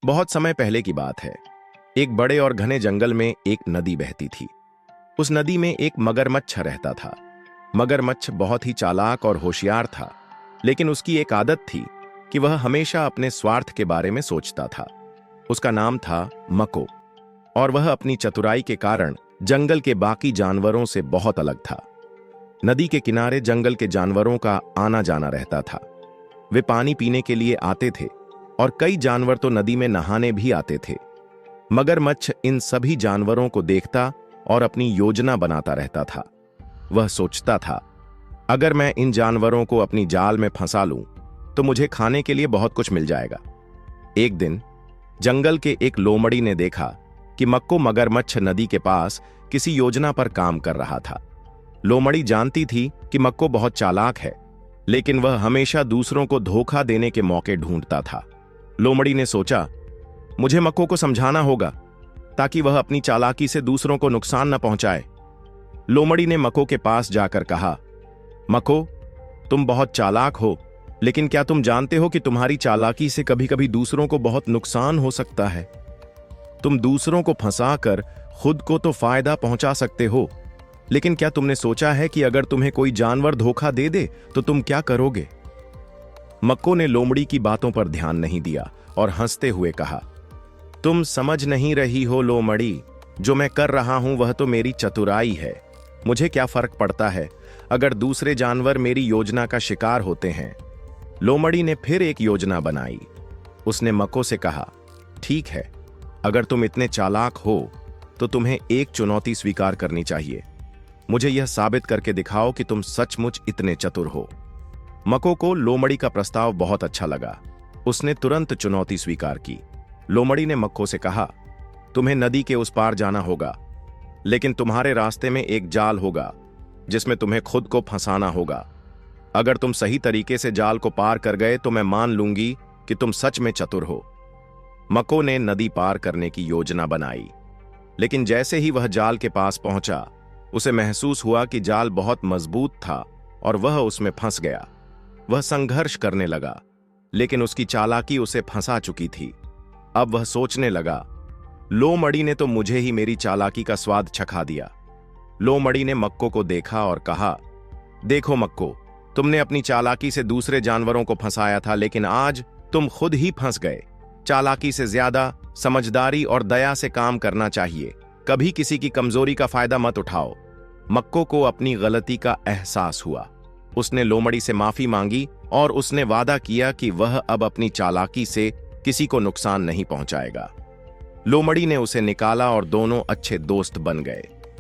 बहुत समय पहले की बात है। एक बड़े और घने जंगल में एक नदी बहती थी। उस नदी में एक मगरमच्छ रहता था। मगरमच्छ बहुत ही चालाक और होशियार था, लेकिन उसकी एक आदत थी कि वह हमेशा अपने स्वार्थ के बारे में सोचता था। उसका नाम था मको, और वह अपनी चतुराई के कारण जंगल के बाकी जानवरों से बहुत अलग था। नदी के किनारे जंगल के जानवरों का आना जाना रहता था। वे पानी पीने के लिए आते थे और कई जानवर तो नदी में नहाने भी आते थे। मगरमच्छ इन सभी जानवरों को देखता और अपनी योजना बनाता रहता था। वह सोचता था, अगर मैं इन जानवरों को अपनी जाल में फंसा लूं तो मुझे खाने के लिए बहुत कुछ मिल जाएगा। एक दिन जंगल के एक लोमड़ी ने देखा कि मक्को मगरमच्छ नदी के पास किसी योजना पर काम कर रहा था। लोमड़ी जानती थी कि मक्को बहुत चालाक है, लेकिन वह हमेशा दूसरों को धोखा देने के मौके ढूंढता था। लोमड़ी ने सोचा, मुझे मक्को को समझाना होगा ताकि वह अपनी चालाकी से दूसरों को नुकसान न पहुंचाए। लोमड़ी ने मक्को के पास जाकर कहा, मक्को, तुम बहुत चालाक हो, लेकिन क्या तुम जानते हो कि तुम्हारी चालाकी से कभी कभी दूसरों को बहुत नुकसान हो सकता है। तुम दूसरों को फंसाकर खुद को तो फायदा पहुंचा सकते हो, लेकिन क्या तुमने सोचा है कि अगर तुम्हें कोई जानवर धोखा दे दे तो तुम क्या करोगे? मक्को ने लोमड़ी की बातों पर ध्यान नहीं दिया और हंसते हुए कहा, तुम समझ नहीं रही हो लोमड़ी, जो मैं कर रहा हूं वह तो मेरी चतुराई है। मुझे क्या फर्क पड़ता है अगर दूसरे जानवर मेरी योजना का शिकार होते हैं। लोमड़ी ने फिर एक योजना बनाई। उसने मक्को से कहा, ठीक है, अगर तुम इतने चालाक हो तो तुम्हें एक चुनौती स्वीकार करनी चाहिए। मुझे यह साबित करके दिखाओ कि तुम सचमुच इतने चतुर हो। मक्को को लोमड़ी का प्रस्ताव बहुत अच्छा लगा। उसने तुरंत चुनौती स्वीकार की। लोमड़ी ने मक्को से कहा, तुम्हें नदी के उस पार जाना होगा, लेकिन तुम्हारे रास्ते में एक जाल होगा जिसमें तुम्हें खुद को फंसाना होगा। अगर तुम सही तरीके से जाल को पार कर गए तो मैं मान लूंगी कि तुम सच में चतुर हो। मक्को ने नदी पार करने की योजना बनाई, लेकिन जैसे ही वह जाल के पास पहुंचा, उसे महसूस हुआ कि जाल बहुत मजबूत था और वह उसमें फंस गया। वह संघर्ष करने लगा, लेकिन उसकी चालाकी उसे फंसा चुकी थी। अब वह सोचने लगा, लोमड़ी ने तो मुझे ही मेरी चालाकी का स्वाद चखा दिया। लोमड़ी ने मक्को को देखा और कहा, देखो मक्को, तुमने अपनी चालाकी से दूसरे जानवरों को फंसाया था, लेकिन आज तुम खुद ही फंस गए। चालाकी से ज्यादा समझदारी और दया से काम करना चाहिए। कभी किसी की कमजोरी का फायदा मत उठाओ। मक्को को अपनी गलती का एहसास हुआ। उसने लोमड़ी से माफी मांगी और उसने वादा किया कि वह अब अपनी चालाकी से किसी को नुकसान नहीं पहुंचाएगा। लोमड़ी ने उसे निकाला और दोनों अच्छे दोस्त बन गए।